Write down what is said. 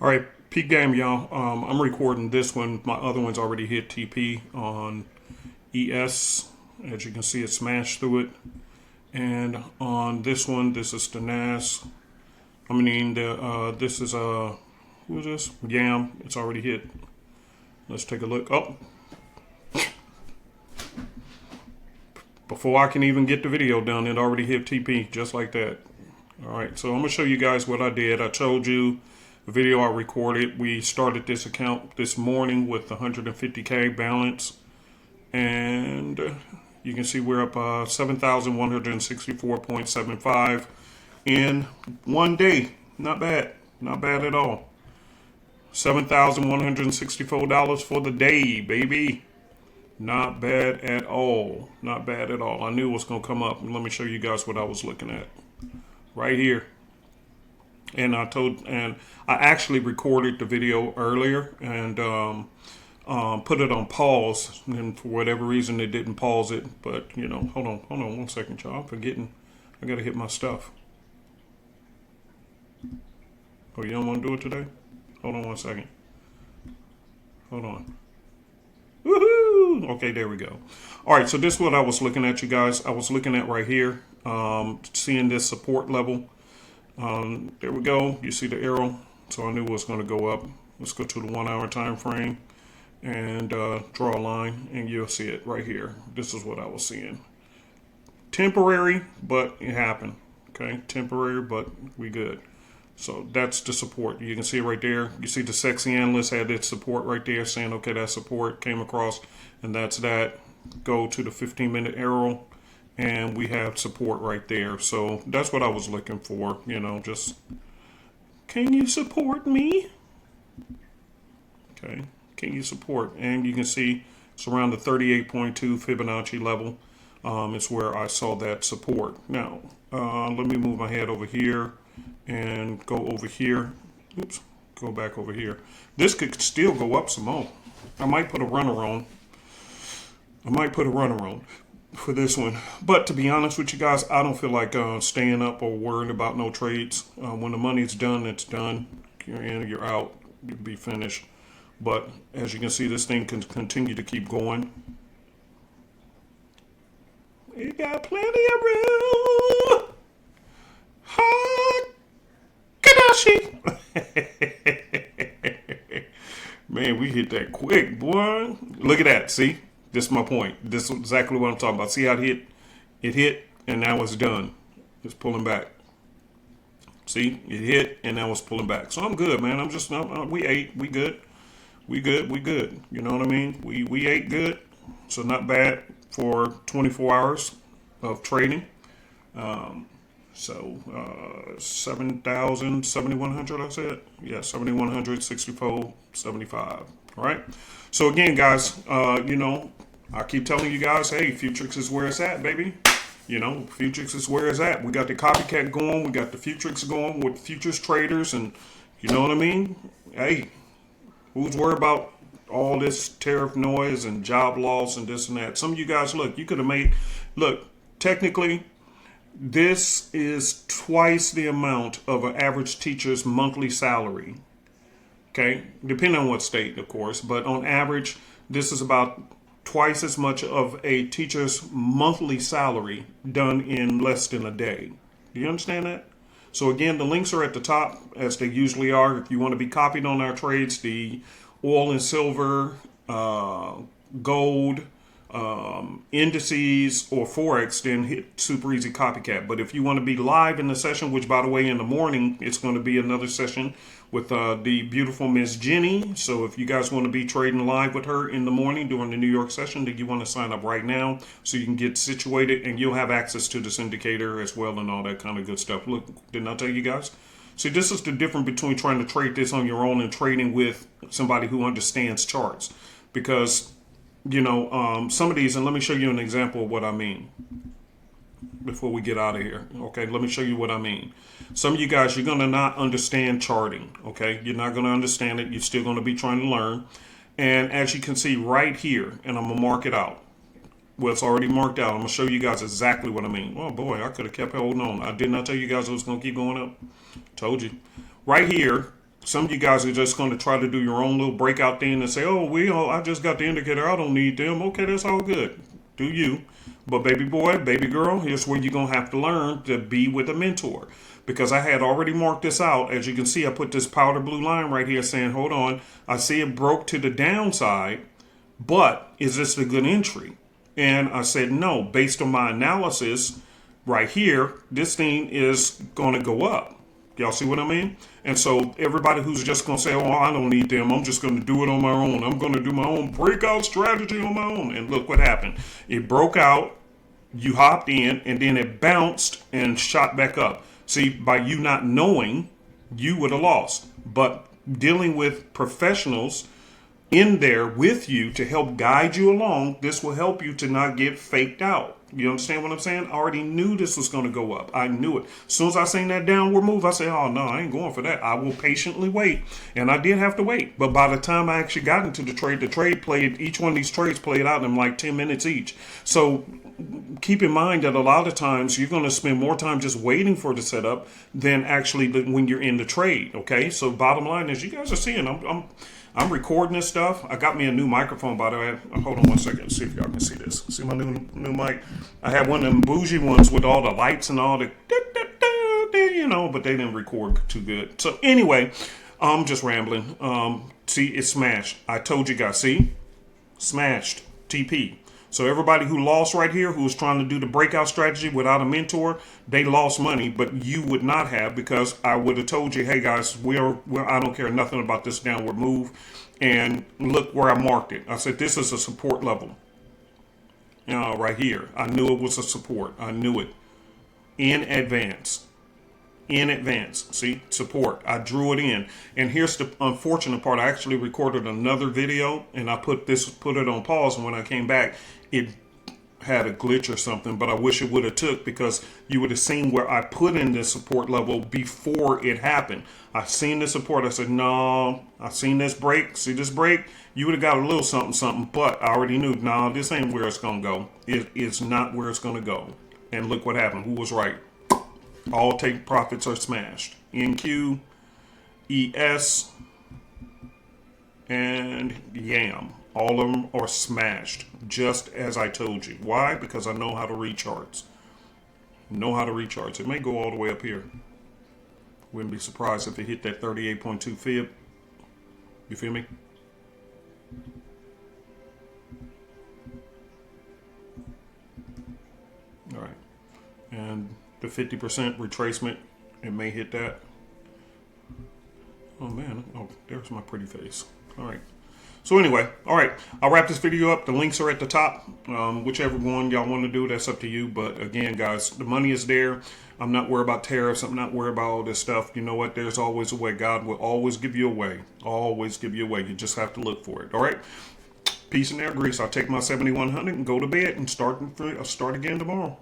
All right, peak game, y'all. I'm recording this one. My other one's already hit TP on ES. As you can see, it smashed through it. And on this one, this is the NAS. This is who is this? YAM. It's already hit. Let's take a look. Oh, before I can even get the video done, it already hit TP just like that. All right, so I'm gonna show you guys what I did. I told you the video I recorded. We started this account this morning with 150K balance, and you can see we're up 7,164.75 in one day. Not bad, not bad at all. $7,164 for the day, baby. Not bad at all. Not bad at all. I knew it was gonna come up. Let me show you guys what I was looking at right here. And I actually recorded the video earlier and put it on pause, and for whatever reason it didn't pause it. But you know, hold on 1 second, y'all. I'm forgetting. I gotta hit my stuff. Oh, you don't want to do it today? Hold on 1 second. Hold on. Woohoo! Okay, there we go. All right, so this is what I was looking at, you guys. I was looking at right here, seeing this support level. There we go. You see the arrow, so I knew it was going to go up. Let's go to the 1 hour time frame and draw a line, and you'll see it right here. This is what I was seeing. Temporary, but it happened. Okay, temporary, but we good. So that's the support. You can see it right there. You see the sexy analyst had its support right there, saying, okay, that support came across, and that's that. Go to the 15-minute arrow, and we have support right there. So that's what I was looking for. You know, just, can you support me? Okay, can you support? And you can see it's around the 38.2 Fibonacci level. It's where I saw that support. Now, let me move my head over here and go over here. Oops, go back over here. This could still go up some more. I might put a runner on. For this one. But to be honest with you guys, I don't feel like staying up or worrying about no trades. When the money's done, it's done. You're in, you're out, you'll be finished. But as you can see, this thing can continue to keep going. It got plenty of room. Kadashi. Man, we hit that quick, boy. Look at that. See? This is my point. This is exactly what I'm talking about. See how it hit? It hit, and now it's done. It's pulling back. See? It hit, and now it's pulling back. So I'm good, man. I'm just, we ate. We good. We good. You know what I mean? We ate good. So not bad for 24 hours of trading. 7,100, I said. Yeah, 7,164.75. All right. So again, guys, you know, I keep telling you guys, hey, Futtrix is where it's at, baby. You know, Futtrix is where it's at. We got the copycat going. We got the Futtrix going with futures traders, and you know what I mean? Hey, who's worried about all this tariff noise and job loss and this and that? Some of you guys, look, you could have made, look, technically, this is twice the amount of an average teacher's monthly salary. Okay, depending on what state, of course, but on average, this is about twice as much of a teacher's monthly salary done in less than a day. Do you understand that? So again, the links are at the top, as they usually are. If you want to be copied on our trades, the oil and silver, gold, indices, or Forex, then hit Super Easy Copycat. But if you want to be live in the session, which by the way, in the morning, it's going to be another session with the beautiful Miss Jenny. So if you guys want to be trading live with her in the morning during the New York session, then you want to sign up right now so you can get situated, and you'll have access to this indicator as well and all that kind of good stuff. Look, didn't I tell you guys? See, this is the difference between trying to trade this on your own and trading with somebody who understands charts. Because, you know, some of these, and let me show you an example of what I mean before we get out of here. Okay, let me show you what I mean. Some of you guys, you're going to not understand charting. Okay, you're not going to understand it. You're still going to be trying to learn. And as you can see right here, and I'm going to mark it out. Well, it's already marked out. I'm going to show you guys exactly what I mean. Oh boy, I could have kept holding on. I did not tell you guys it was going to keep going up. Told you. Right here, Some of you guys are just going to try to do your own little breakout thing and say, oh, I just got the indicator. I don't need them. Okay, that's all good. Do you. But baby boy, baby girl, here's where you're going to have to learn to be with a mentor. Because I had already marked this out. As you can see, I put this powder blue line right here saying, hold on. I see it broke to the downside, but is this a good entry? And I said, no, based on my analysis right here, this thing is going to go up. Y'all see what I mean? And so everybody who's just going to say, oh, I don't need them. I'm just going to do it on my own. I'm going to do my own breakout strategy on my own. And look what happened. It broke out. You hopped in and then it bounced and shot back up. See, by you not knowing, you would have lost. But dealing with professionals in there with you to help guide you along, this will help you to not get faked out. You understand what I'm saying? I already knew this was going to go up. I knew it. As soon as I seen that downward move, I said, oh, no, I ain't going for that. I will patiently wait. And I did have to wait. But by the time I actually got into the trade played, each one of these trades played out in like 10 minutes each. So keep in mind that a lot of times you're going to spend more time just waiting for the setup than actually when you're in the trade. Okay, so bottom line is you guys are seeing I'm recording this stuff. I got me a new microphone, by the way. Hold on one second, see if y'all can see this. See my new mic? I had one of them bougie ones with all the lights and all the, but they didn't record too good. So anyway, I'm just rambling. See, it smashed. I told you guys, see? Smashed. TP. So everybody who lost right here, who was trying to do the breakout strategy without a mentor, they lost money, but you would not have, because I would have told you, hey guys, I don't care nothing about this downward move. And look where I marked it. I said, this is a support level. Right here. I knew it was a support. I knew it in advance. In advance. See, support. I drew it in. And here's the unfortunate part. I actually recorded another video and I put it on pause, and when I came back, it had a glitch or something, but I wish it would have took, because you would have seen where I put in this support level before it happened. I seen the support. I said, no, I seen this break. See this break? You would have got a little something, but I already knew, no, this ain't where it's going to go. It is not where it's going to go. And look what happened. Who was right? All take profits are smashed. NQ, ES, and YAM. All of them are smashed, just as I told you. Why? Because I know how to read charts. It may go all the way up here. Wouldn't be surprised if it hit that 38.2 fib. You feel me? All right. And the 50% retracement, it may hit that. Oh man, there's my pretty face. All right. So anyway, all right, I'll wrap this video up. The links are at the top. Whichever one y'all want to do, that's up to you. But again, guys, the money is there. I'm not worried about tariffs. I'm not worried about all this stuff. You know what? There's always a way. God will always give you a way. Always give you a way. You just have to look for it. All right. Peace and air grease. I'll take my 7100 and go to bed and start again tomorrow.